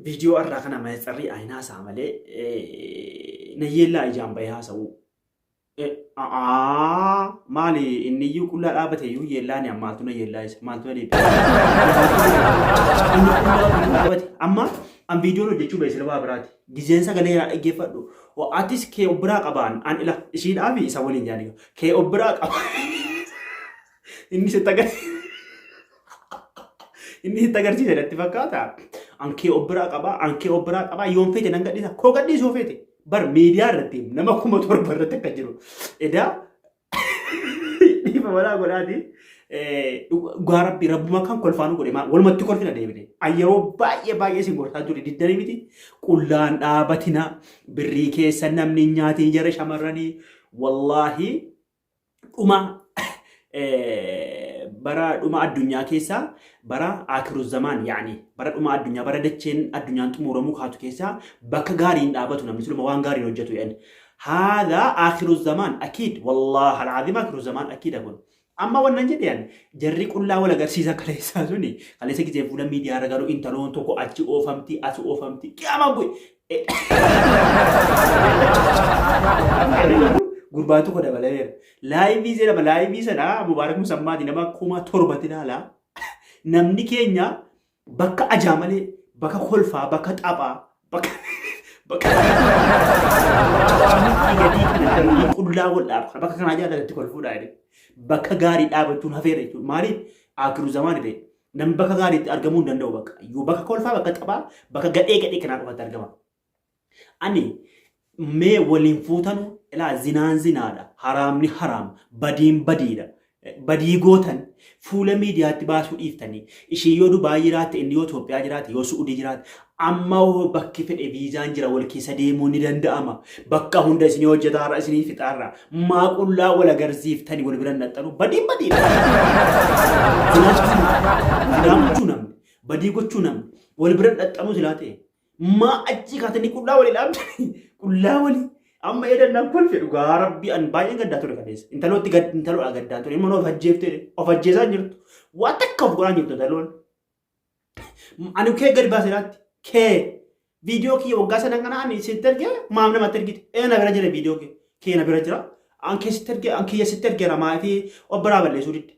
فيديو أراكنا ما يسري أي ناس عمله نيلا إجام بيها سو مالي إني يو كل الأبد يو يلا نعم مالتنا يلا مالتنا لي إني كل الأبد أم فيديو لو جتشو بيسير بابرات جزء سكالي جيفادو وأتيس كي أبراك أبان أن إلا شيء أبي سوالين جانيو كي أبراك إني ستاكر إني تقرشي جل اتفاقاتا أنكي أبراك أبا يوم فيتي نانغا ديسا كوغا ديسو فيتي بر ميديا رتيم نما كوما تور برته كجرو إدا ديما ولا غولادي غارب ربما كان كل فانو غولي ما ول متي كل فينا ديبدي ايرو باي سي غورتا جوري ديدري ميتي قلان دابتنا بريكي سنمني نياتي جره شمرني والله وما برا دوما الدنيا كيسا برا آخر الزمان يعني برا دوما الدنيا برا دتشين الدنيا تمورمو خاتو كيسا بكا غارين دابتنا مثل ما وان غارين وجتو يعني هذا آخر الزمان أكيد والله العظيم آخر الزمان أكيد أقول أما وننجد يعني جري كل ولا غرسيزا كليسا زوني كليسا كي فولا ميديا رغارو انترون توكو أتشي أوفمتي أسو أوفمتي كياما بوي غرباتو كده بلاير لايفي زي لايفي سنا مبارك مسمى دي نما كوما توربتي لا نمني كينيا بكا أجاملي بكا خلفا بكا تابا بكا بكا كلها ولا بكا كان عجالة تقول فودا يعني بكا غاري دابتون هفيري مالي آخر زمان دي نم بكا غاري أرجمون دندو بكا يو بكا خلفا بكا تابا بكا غدي كنا بكا ترجمة أني مي ولين فوتانو إلا زنان زنادا حرامني حرام بدين بديدا بدي غوتن فول ميديا تباسو إفتني إشي يودو بايرات إنديو توبيا جرات يو سعودي جرات أما هو بكي في الإبيزان جرا والكي سديموني دند أما بكا هندا سنيو جدار سني في تارا ما قل لا ولا غرزيف تاني والبرن نتانو بدين بديدا زنان چونم بدي غو چونم والبرن نتانو زلاته ما أجي كاتني كل لا ولي لام كل لا ولي أما إذا نقول في ربي أن باين قد داتوري كديس أنت لو تقد أنت لو أقد داتوري منو فجيبت أو فجيزان جرت واتكف قران جبت دلون أنا كي قد باسرات كي فيديو كي وقاسا نغنا أني ستر كي ما أمنا ما ترجيت أنا برجع فيديو كي أنا برجع أنك ستر كي أنك يستر كي رماتي وبرابر لي سوريت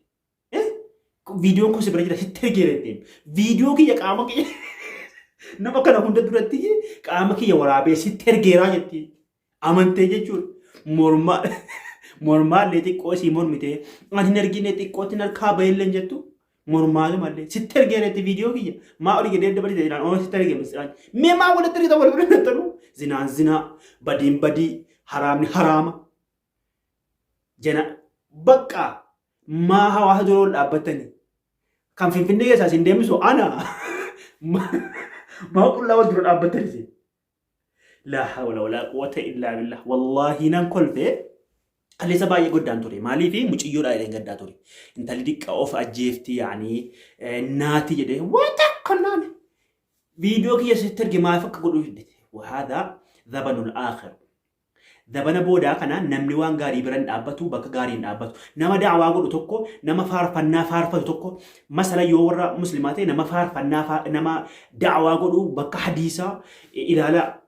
فيديو كو سبرجع ستر كي رتيم فيديو كي يكامك nama kana hunda duratti qaama kiyya waraabee sitti ergeeraa jetti amantee jechuun mormaallee xiqqoo sii mormite ani hin argine xiqqootti harkaa baheelleen jettu mormaalu mallee sitti ergeeretti viidiyoo kiyya maa olii gadi dabalite jedhaan oo sitti ergee misiraan mee maa walitti ergita wal bira nattanu zinaan zinaa badiin badii haraamni haraama jena bakka maa hawaasa duroo dhaabbatanii kan finfinnee keessaa sin deemsu ana ما أقول لا ودر الأب بترزي لا حول ولا قوة إلا بالله والله ننقل فيه اللي سباي قدام توري مالي فيه مش يجور عليه قدام توري أنت اللي ديك أوف أجيفتي يعني ناتي جده وتكنان فيديو كي يسترجع ما يفك قولوا جدته وهذا ذبن الآخر ذبنا بودا كنا نمني وان غاري برن أبتو بك غاري أبتو نما دعوا قولوا تكو نما فارفنا فارفة تكو مثلا يورا مسلماتي نما فارفنا نما دعوا قولوا بك حديثا إلى لا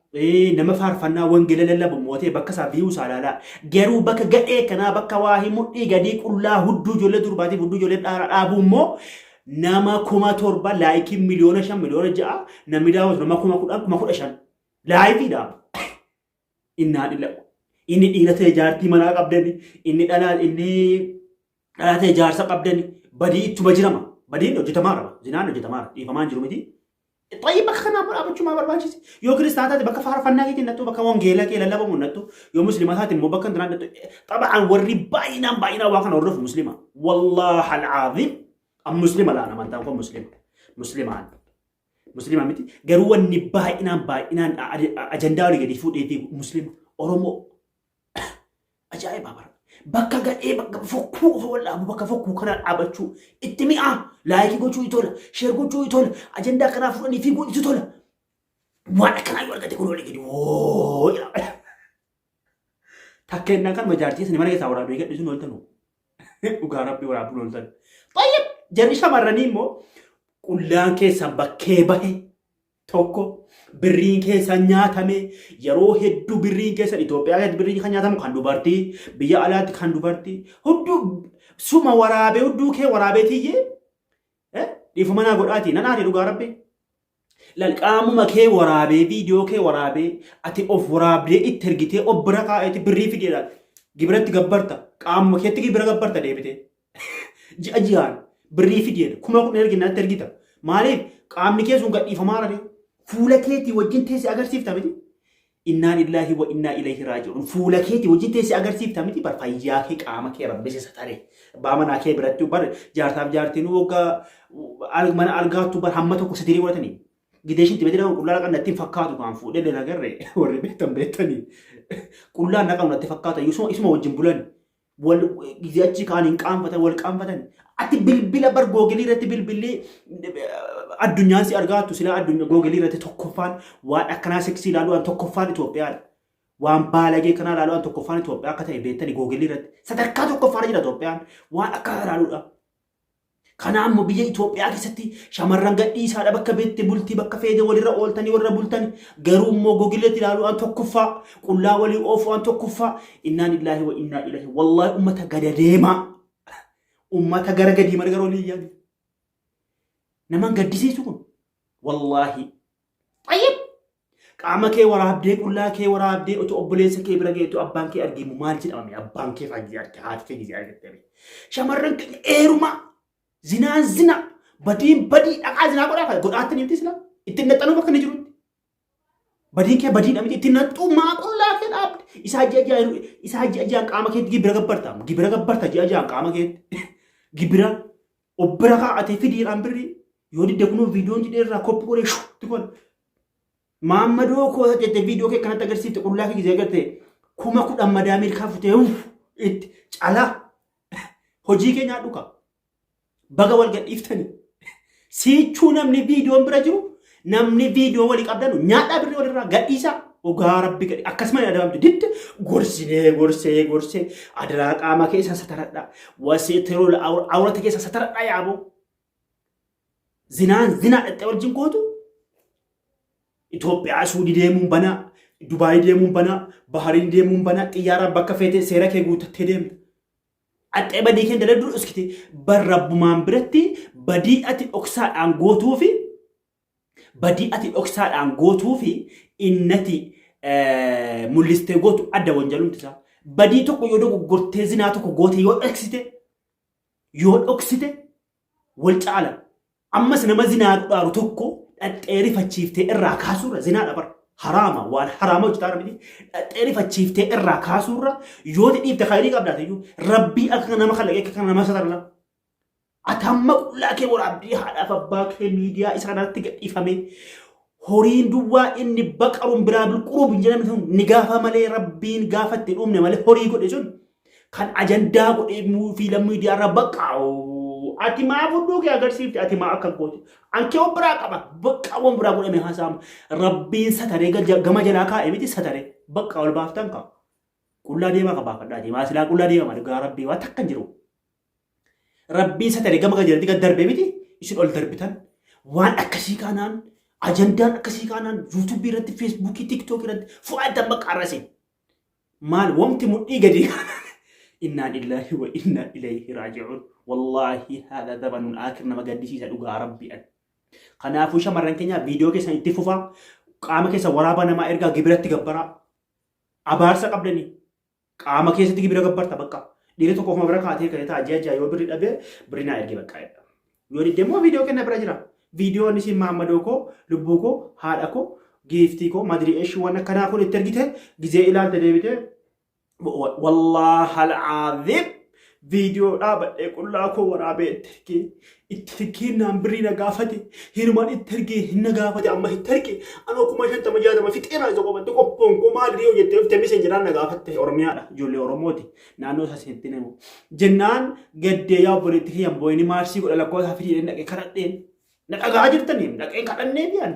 نما فارفنا وانجل للا بموتي بك سافيو سالا لا جرو بك جئ كنا بك واهي مدي جدي كلها هدو جل درباتي هدو جل أبو مو نما كوما تربا لايك مليون شان مليون جاء نمي داوز نما كوما كود شان لايفي دا إنا لله إني إلى تجارتي منا قبضني إني أنا تجار سقبضني بدي تبجرما بدي نو جتمارا زنانو جتمارا إفمان جرومتي طيب بخنا أبو شو ما برباجي يو كريستانا بك فار فناجي تنتو بك وانجيلا كي لا بمو نتو يو مسلمات مو بكن دران طبعا وري باينا واخنا ورف مسلمة والله العظيم أم مسلمة لا أنا ما أنت مسلمان مسلمة متي جروا باينا أجندة ولا جدي فود إيدي مسلم أورمو أجايب بابا بكا غاي بكا فوكو ولا ابو بكا فوكو كان ابچو اتميا لايك غوچو يتول شير غوچو يتول اجندا كنا فرني في غوچو يتول وانا كان يورغ تقولوا لي كده او تكنا كان مجارتي سني مره ساورا دوي كدي سنول تنو وغاربي ورا بلول تن طيب جريشا مرني مو كلان كيسا بكي باي tokko birriin keessa nyaatame yeroo hedduu birriin keessa Itoophiyaa keessatti birriin kan nyaatamu kan dubartii biyya alaatti kan dubartii hudduu suma waraabee hudduu kee waraabee tiyyee dhiifama naa godhaati nan aadee dhugaa rabbi lalqaamuma kee waraabee viidiyoo kee waraabee ati of waraabdee itti ergitee of bira kaa'eeti birrii fideedha gibiratti gabbarta qaamuma keetti gibira gabbarta deebitee ji'a ji'aan birrii fideedha kuma kun erginaatti ergita maaliif qaamni kee sun gadhiifamaa rade fuula keetii wajjin teessee agarsiifta miti innaa lillahi wa innaa ilayhi raaji'uun fuula keetii wajjin teessee agarsiifta miti bar fayyaa kee qaama kee rabbisisa tare baamanaa kee biratti bar jaartaaf jaartiin waggaa mana algaattu bar hamma tokko sadirii godhatanii gideeshin tibetira qullaa qannatti fakkaatu kan fuudhee dheena garree warri beektanii qullaa naqamu natti fakkaata isuma wajjin bulan wal gizachi kaan hin qaanfatan wal qaanfatan ati bilbila bar googilii irratti bilbillee addunyaan si argaatu sila addunyaa googilii irratti tokkoffaan waan akkanaa seksii ilaaluudhaan tokkoffaan Itoophiyaadha waan baalagee kanaa ilaaluudhaan tokkoffaan Itoophiyaa akka ta'e beektanii googilii irratti sadarkaa tokkoffaan jira Itoophiyaan waan akka ilaaluudha. Kanaammoo biyya Itoophiyaa keessatti shamarran gadhiisaadha bakka beetti bultii bakka feete walirra ooltanii warra bultanii garuu immoo gogileetti ilaaluudhaan tokkoffaa qullaa walii oofuudhaan tokkoffaa innaa lillahi wa innaa ilayhi wallaahi ummata gada deemaa ummata gara gadii marga olii yaadu naman gaddisiisu kun wallaahi tayyib qaama kee waraabdee qullaa kee waraabdee otoo obboleessa kee bira geetu abbaan kee argimu maal jedhamame abbaan kee fayyii arge haati kee gizee argattee shamarran keenya eerumaa zinaan zina badiin badii dhaqaa zinaa godhaatanii miti sila ittiin naxxanuu bakka ni jirutti badiin kee badii dhamiti ittiin naxxuu maa qullaa kee dhaabde isaa ji'a qaama keetti gibira gabbarta ji'a qaama keetti gibira obbira kaa'atee fidiidhaan birrii yoo didde kunuu viidiyoon jidheerraa koppii godhee shuutti godhe maammadoo koo jettee viidiyoo kee kanatti agarsiifte qullaa kee gizee agartee 10,000 madaamii kaafutee itti calaa hojii kee nyaadhu qaba. Baga wal gadhiiftanii sichuu namni viidiyoon bira jiru namni viidiyoo walii qabdanu nyaadhaa birrii walirraa gadhiisaa ogaa rabbi gadhi akkasuma adabamtu didde gorsee adaraa qaama keessa sataradha wasiitirul awrata keessa sataradha yaabo zinaa dhaqxee wajjin gootu Itoophiyaa Suudii deemuun banaa Dubaayii deemuun banaa Bahariin deemuun banaa xiyyaaraan bakka feete seera kee guutattee deemta. Ate badii kee daladuu uskite barrabbumaan biratti badii ati dhoksaadhaan gootuu fi innati mul'istee gootu adda wanjalumti isaa badii tokko yoo dogoggortee zinaa tokko goote yoo dhoksite wal caala ammas nama zinaa dhaaru tokko dhaqxee rifachiiftee irraa kaasuurra zinaa dhabar harama waan harama hojjetaa rabbi xeerifachiiftee irraa kaasuurra yoo dhiifte khayrii qabdaatayyu rabbii akka nama khalaqee akka nama satarla atamma qullaa kee waraabdii haadhaaf abbaa kee miidiyaa isaanitti gadhiifame horiin duwwaa inni baqaruun biraa bilquruuf hin jedhamne ni gaafa malee rabbiin gaafatti dhumne malee horii godhe sun kan ajandaa godhee fiilamu miidiyaa irra baqaa'u ati maa fudduu kee agarsiifte ati maa akka goote anke obraa qaba bakka won bira godhame hasaam rabbiin sataree gama jalaa kaa'e miti sataree bakka ol baaftan ka qullaa deema ka baafadhaati maa silaa qullaa deema gaa rabbii waa takka jiru rabbiin sataree gama jalatti gad darbee miti isin ol darbitan waan akkasii kaanaan ajandaan akkasii kaanaan yuutuubii irratti feesbuukii tiktook irratti fu'aaddan bakka arrase maal wamti mudhii gadi inna lillahi wa inna ilayhi raaji'uun wallahi hada zamanun akhir nama gaddisiisa dhugaa rabbii kanaafuu shamarran keenya viidiyoo keessan itti fufaa qaama keessa waraaba namaa ergaa gibiratti gabbaraa abaarsa qabdanii qaama keessatti gibira gabbarta bakka dhiirri tokko ofuma bira kaatee kan ta'a ji'a yoo birri dhabee birri naa erge bakka yoo diddeemmoo viidiyoo kenna bira jira viidiyoon isin maammadoo koo lubbuu koo haadha koo giiftii koo madrii eeshii waan akkanaa kun itti ergite gizee ilaalte deebite والله العظيم فيديو رابط يقول لك ورابط التركي نامبرينا قافتي هيرمان التركي هنا قافتي أما التركي أنا كم عشان تمجاد ما في تيرا إذا قمت تقبون كمال ريو يتف تمسين جران قافتي أورميالا جولي أورموتي نانو ساسينتينمو جنان قد يا بوليتي يا بويني مارسي ولا كوها في إنك كرتين نك أجاجر تنيم نك إن كرتين بيان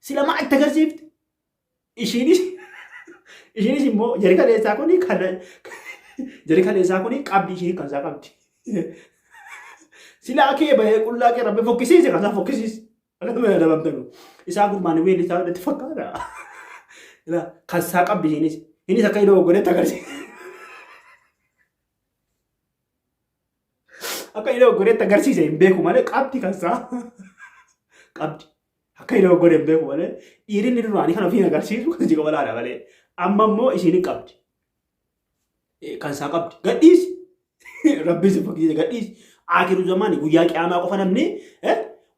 سلا ما أتجرسيفت إيشيني Isheenis immoo jarika leessaa kuni qabdi ishee kan isaa qabdi. Silaa kee bahee qullaa kee rabbi fokkisiise kan isaa fokkisiise. Akka nama dabamtanu. Isaa gurmaan weelli isaa itti fakkaata. Kan saa qabdi innis akka inni hoggonetti agarsiisa. Akka inni hoggonetti agarsiisa hin beeku malee qabdi kan saa. Qabdi. Akka inni hoggone hin beeku malee dhiirri duraanii kan ofiin agarsiisu kan jiga balaadha malee. Amma immoo isheen qabdi. Kan saa qabdi. Gadhiisi. Rabbiin si fakkiise gadhiisi. Aakiru zamaanii guyyaa qiyaamaa qofa namni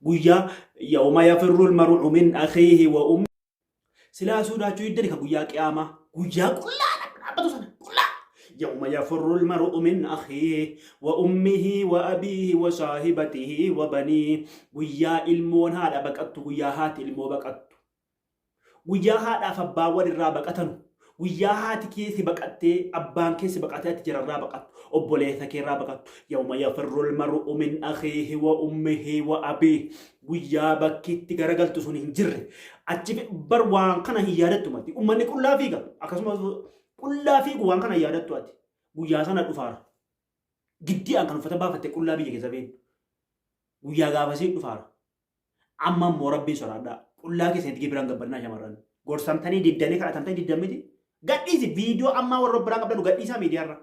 guyyaa yawma yafirru al-mar'u min akhiihi wa ummihi. Silaa sodaachuu hiddani kan guyyaa qiyaamaa guyyaa qullaa dhaabbatu sana qullaa. Yawma yafirru al-mar'u min akhiihi wa ummihi wa abiihi wa saahibatihi wa baniihi. Guyyaa ilmoon haadha baqattu guyyaa haati ilmoo baqattu. Guyyaa haadhaaf abbaan walirraa baqatanu. Guyyaa haati keessi baqattee abbaan keessi baqatee ati jirarraa baqattu. Obboleessa keerraa baqattu. Yawma yafirru al-mar'u min akhiihi wa ummihi wa abiihi. Guyyaa bakkiitti garagaltu sun hin jirre. Achi bar waan kana hin yaadattu mati. Uummanni qullaa fiiga. Akkasumas qullaa fiigu waan kana hin yaadattu ati. Guyyaa sana dhufaara. Giddiidhaan kan uffata baafattee qullaa biyya keessa beektu. Guyyaa gaafasii dhufaara. Amma immoo rabbiin sodaadhaa. Qullaa keessatti gibiraan gabbannaa shamarran. Gorsamtanii diddanii kadhatamtanii diddamiti. Gadhiisi viidiyoo ammaa warra biraan qabdanu gadhiisaa miidiyaarra.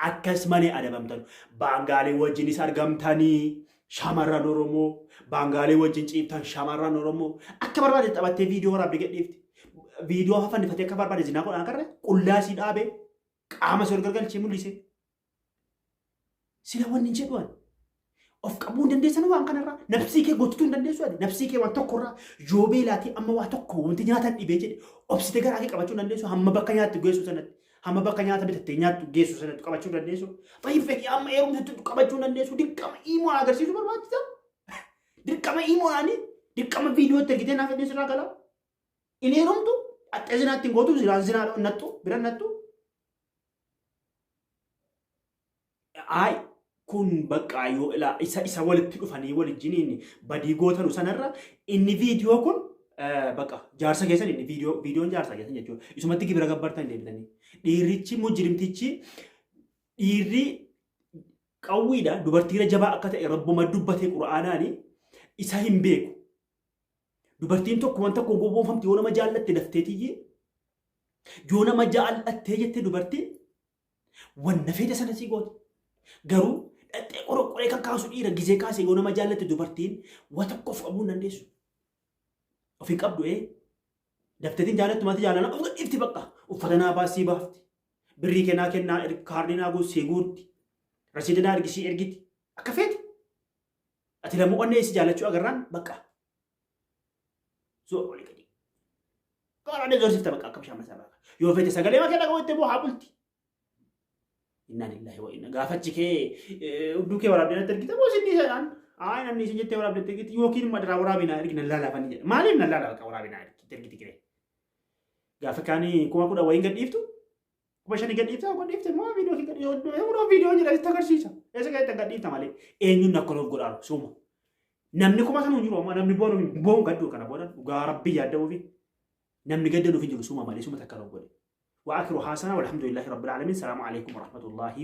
Akkas malee adabamtan. Baangaalee wajjinis argamtanii shamarran Oromoo. Baangaalee wajjin ciibtan shamarran Oromoo. Akka barbaade taphattee viidiyoo waraabde gadhiifti. Viidiyoo hafannifatee akka barbaade zinaa godhan akarre qullaa sii dhaabee qaama sii ol gargalchee mul'ise. Sila wanni hin jedhuan. Of qabuu hin dandeessan waan kanarraa. Nafsii kee gochuu hin dandeessu ati. Nafsii kee waan tokkorraa yoo beelaatii amma waa tokko wanti nyaatan dhibee jedhe obsite garaa kee qabachuu hin dandeessu. Hamma bakka nyaatti geessu sanatti. Hamma bakka nyaata bitattee nyaattu geessu sanatti qabachuu hin dandeessu. Fayyii fedhii amma heerumsatti qabachuu hin dandeessu. Dirqama himoo agarsiisu barbaachisa. Dirqama himoodhaani dirqama viidiyootti ergitee naaf eddeessu irraa galaa. Inni heerumtu axxee zinaatti hin gootu zinaa nattu bira nattu. Kun bakka yoo isa walitti dhufanii walijjiniin badii gootanu sanarra inni viidiyoo kun bakka jaarsa keessan inni viidiyoon jaarsa keessan jechuudha. Isumatti gibira gabbartan deebitanii. Dhiirrichi mujrimtichi dhiirri qawwiidha dubartiira jabaa akka ta'e rabbuma dubbatee qura'aanaani isa hin beeku. Dubartiin tokko wanta kun goboofamti yoo nama jaallatte dafteetiyyi yoo nama jaallattee jette dubartiin wanna fedhe sana sii goote. Garuu dhattee qoree kan kaasu dhiira gizee kaasee yoo nama jaallatte dubartiin waa tokko of qabuu hin dandeessu. Ofii qabdu dafteetiin jaallattu maatii jaalladha of gadhiifti bakka uffata naa baasii baafti. Birrii kennaa kaardii naa guutsee guutti. Rasiida naa ergisii ergiti. Akka feeti. Ati lamuu onnee si jaallachuu agarraan bakka. Zoor olii gadi. Gaaraadha zoorsifta bakka akka bishaan masaa bakka. Yoo feete sagalee makee dhagaa walitti bu'aa bulti. Inna lillahi wa inna gaafachi kee udduu kee waraabdee natti ergite moo sinni jedhaan namni isin jettee waraabdee ergite yookiin madaraa waraabinaa ergi nan laalaafanii jedha. Maaliif nan laalaaf waraabinaa ergite kire? Gaafa kaanii kuma kudha wayiin gadhiiftu kuma shanii gadhiifta gadhiifte moo viidiyoo jira itti agarsiisa. Eessa keessatti gadhiifta malee eenyuun akka loof godhaaru suuma. Namni kuma sanuu jiru amma namni boonu gadduu kana booda dhugaa rabbii yaaddamuufi namni gaddanuuf hin jiru suuma malee suuma takka loof godhe. وآخر حسنة والحمد لله رب العالمين. السلام عليكم ورحمة الله